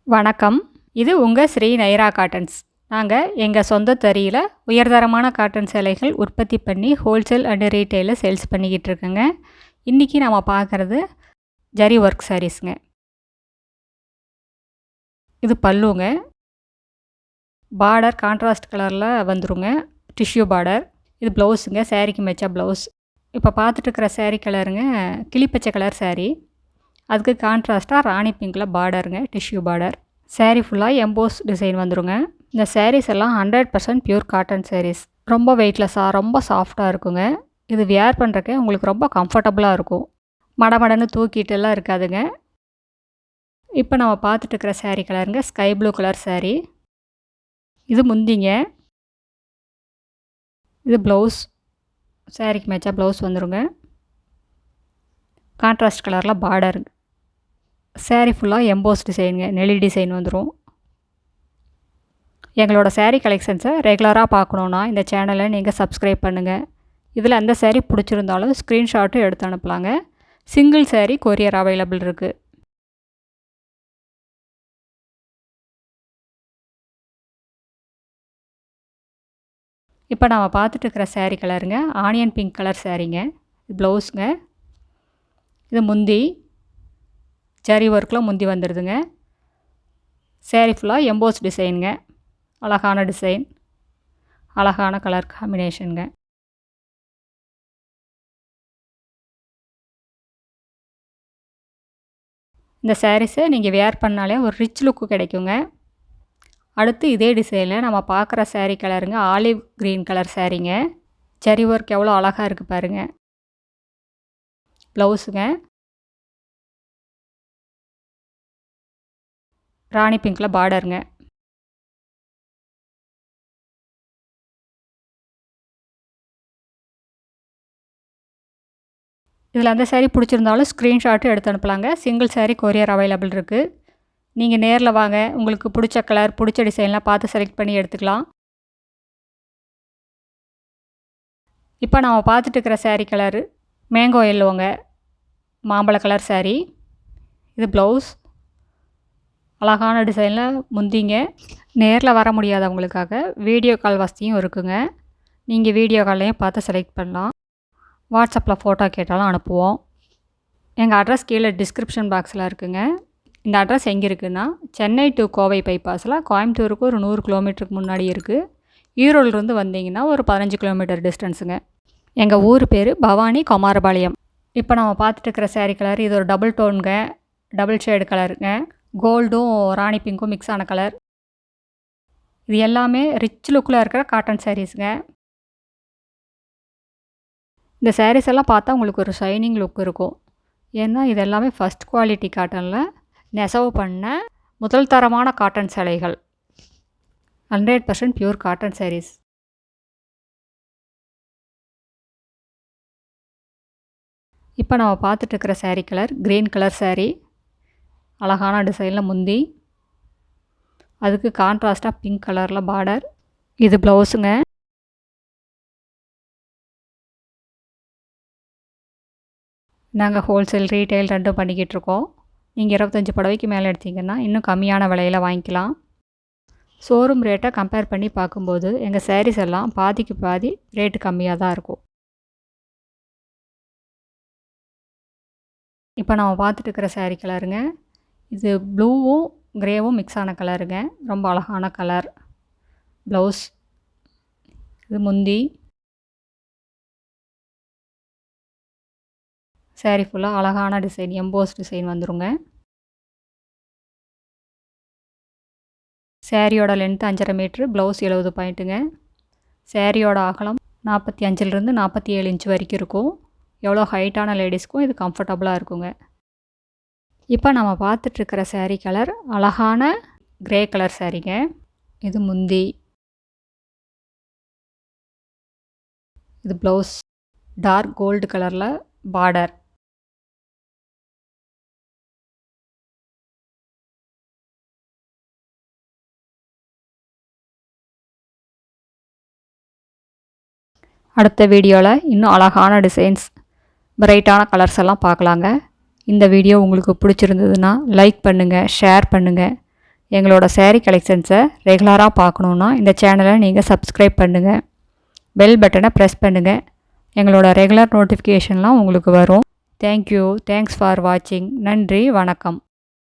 வணக்கம். இது உங்கள் ஸ்ரீ நைரா காட்டன்ஸ். நாங்கள் எங்கள் சொந்த தறியில் உயர்தரமான காட்டன் சேலைகள் உற்பத்தி பண்ணி ஹோல்சேல் அண்ட் ரீட்டெயிலில் சேல்ஸ் பண்ணிக்கிட்டு இருக்கோங்க. இன்றைக்கி நம்ம பார்க்குறது ஜரி ஒர்க் சாரீஸுங்க. இது பல்லுங்க. பார்டர் கான்ட்ராஸ்ட் கலரில் வந்துருங்க, டிஷ்யூ பார்டர். இது ப்ளவுஸுங்க, சாரீக்கு மெச்சா ப்ளவுஸ். இப்போ பார்த்துட்டு இருக்கிற சாரீ கலருங்க கிளிப்பச்சை கலர் சாரீ. அதுக்கு கான்ட்ராஸ்ட்டாக ராணி பிங்கில் பார்டருங்க, டிஷ்யூ பார்டர். சாரீ ஃபுல்லாக எம்போஸ் டிசைன் வந்துருங்க. இந்த சாரீஸ் எல்லாம் 100% பியூர் காட்டன் சாரீஸ். ரொம்ப வெயிட்லெஸ்ஸாக ரொம்ப சாஃப்டாக இருக்குங்க. இது வியர் பண்ணுறக்கே உங்களுக்கு ரொம்ப கம்ஃபர்டபுளாக இருக்கும். மடமடன்னு தூக்கிட்டுலாம் இருக்காதுங்க. இப்போ நம்ம பார்த்துட்டு இருக்கிற சாரீ கலருங்க ஸ்கை ப்ளூ கலர் சாரீ. இது முந்திங்க. இது ப்ளவுஸ், சாரீக்கு மேட்சாக ப்ளவுஸ் வந்துருங்க. கான்ட்ராஸ்ட் கலரில் பார்டருங்க. சாரீ ஃபுல்லாக எம்போஸ் டிசைனுங்க, நெளி டிசைன் வந்துடும். எங்களோட சாரீ கலெக்ஷன்ஸை ரெகுலராக பார்க்கணுன்னா இந்த சேனலை நீங்கள் சப்ஸ்கிரைப் பண்ணுங்கள். இதில் எந்த சாரீ பிடிச்சிருந்தாலும் ஸ்க்ரீன்ஷாட்டும் எடுத்து அனுப்பலாங்க. சிங்கிள் சாரீ கொரியர் அவைலபிள் இருக்குது. இப்போ நம்ம பார்த்துட்டு இருக்கிற சாரீ கலருங்க ஆனியன் பிங்க் கலர் சாரீங்க. இது ப்ளவுஸுங்க. இது முந்தி, ஜரி ஒர்க்கில் முந்தி வந்துடுதுங்க. சாரீ ஃபுல்லாக எம்போஸ் டிசைனுங்க. அழகான டிசைன், அழகான கலர் காம்பினேஷனுங்க. இந்த சாரீஸை நீங்கள் வேர் பண்ணாலே ஒரு ரிச் லுக்கு கிடைக்குங்க. அடுத்து இதே டிசைனில் நம்ம பார்க்குற சாரீ கலருங்க ஆலிவ் க்ரீன் கலர் சாரீங்க. ஜரி ஒர்க் எவ்வளோ அழகாக இருக்குது பாருங்கள். ப்ளவுஸுங்க ராணி பிங்கில் பார்டருங்க. இதில் அந்த சாரீ பிடிச்சிருந்தாலும் ஸ்க்ரீன்ஷாட்டு எடுத்து அனுப்பலாங்க. சிங்கிள் சாரீ கொரியர் அவைலபிள் இருக்குது. நீங்கள் நேரில் வாங்க, உங்களுக்கு பிடிச்ச கலர் பிடிச்ச டிசைன்லாம் பார்த்து செலக்ட் பண்ணி எடுத்துக்கலாம். இப்போ நம்ம பார்த்துட்டு இருக்கிற சாரீ கலரு மேங்கோ எல்லோங்க, மாம்பழ கலர் சாரீ. இது ப்ளவுஸ், அழகான டிசைனில் முந்திங்க. நேரில் வர முடியாதவங்களுக்காக வீடியோ கால் வசதியும் இருக்குங்க. நீங்கள் வீடியோ கால்லையும் பார்த்து செலக்ட் பண்ணலாம். வாட்ஸ்அப்பில் ஃபோட்டோ கேட்டாலும் அனுப்புவோம். எங்கள் அட்ரஸ் கீழே டிஸ்கிரிப்ஷன் பாக்ஸில் இருக்குங்க. இந்த அட்ரஸ் எங்கே இருக்குதுன்னா சென்னை டு கோவை பைபாஸில் கோயம்புத்தூருக்கு ஒரு 100 கிலோமீட்டருக்கு முன்னாடி இருக்குது. ஈரோடுலேருந்து வந்தீங்கன்னா ஒரு 15 கிலோமீட்டர் டிஸ்டன்ஸுங்க. எங்கள் ஊர் பேர் பவானி குமாரபாளையம். இப்போ நம்ம பார்த்துட்டு இருக்கிற சாரீ கலர் இது ஒரு டபுள் டோனுங்க, டபுள் ஷேடு கலருங்க. கோல்டும் ராணி பிங்க்கும் மிக்ஸ் ஆன கலர். இது எல்லாமே ரிச் லுக்கில் இருக்கிற காட்டன் சாரீஸுங்க. இந்த சாரீஸ் எல்லாம் பார்த்தா உங்களுக்கு ஒரு ஷைனிங் லுக் இருக்கும். ஏன்னா இது எல்லாமே ஃபஸ்ட் குவாலிட்டி காட்டனில் நெசவு பண்ண முதல் தரமான காட்டன் சேலைகள். 100% பியூர் காட்டன் சாரீஸ். இப்போ நம்ம பார்த்துட்டு இருக்கிற sari colour green colour sari. அழகான டிசைனில் முந்தி, அதுக்கு கான்ட்ராஸ்ட்டாக பிங்க் கலரில் பார்டர். இது ப்ளவுஸுங்க. நாங்கள் ஹோல்சேல் ரீட்டைல் ரெண்டும் பண்ணிக்கிட்டுருக்கோம். நீங்கள் 25 புடவைக்கு மேலே எடுத்திங்கன்னா இன்னும் கம்மியான விலையில் வாங்கிக்கலாம். ஷோரூம் ரேட்டை கம்பேர் பண்ணி பார்க்கும்போது எங்கள் சாரீஸ் எல்லாம் பாதிக்கு பாதி ரேட்டு கம்மியாக தான் இருக்கும். இப்போ நம்ம பார்த்துட்டு இருக்கிற சாரீ கலருங்க இது ப்ளூவும் க்ரேவும் மிக்ஸ் ஆன கலருங்க. ரொம்ப அழகான கலர். ப்ளவுஸ், இது முந்தி. சாரீ ஃபுல்லாக அழகான டிசைன் எம்போஸ் டிசைன் வந்துருங்க. சாரியோட லென்த் 5.5 மீட்ரு, ப்ளவுஸ் 70 பாயிண்ட்டுங்க. சாரியோட அகலம் 45லேருந்து 47 இன்ச் வரைக்கும் இருக்கும். எவ்வளோ ஹைட்டான லேடிஸ்க்கும் இது கம்ஃபர்டபுளாக இருக்குங்க. இப்போ நம்ம பார்த்துட்ருக்கிற சாரீ கலர் அழகான க்ரே கலர் சாரீங்க. இது முந்தி, இது ப்ளவுஸ், டார்க் கோல்டு கலரில் பார்டர். அடுத்த வீடியோவில் இன்னும் அழகான டிசைன்ஸ், பிரைட்டான கலர்ஸ் எல்லாம் பார்க்கலாங்க. இந்த வீடியோ உங்களுக்கு பிடிச்சிருந்ததுன்னா லைக் பண்ணுங்கள், ஷேர் பண்ணுங்கள். எங்களோட saree கலெக்ஷன்ஸை ரெகுலராக பார்க்கணுன்னா இந்த சேனலை நீங்கள் சப்ஸ்கிரைப் பண்ணுங்கள். பெல் பட்டனை ப்ரெஸ் பண்ணுங்கள். எங்களோட ரெகுலர் நோட்டிஃபிகேஷன்லாம் உங்களுக்கு வரும். தேங்க்யூ. தேங்க்ஸ் ஃபார் வாட்சிங். நன்றி. வணக்கம்.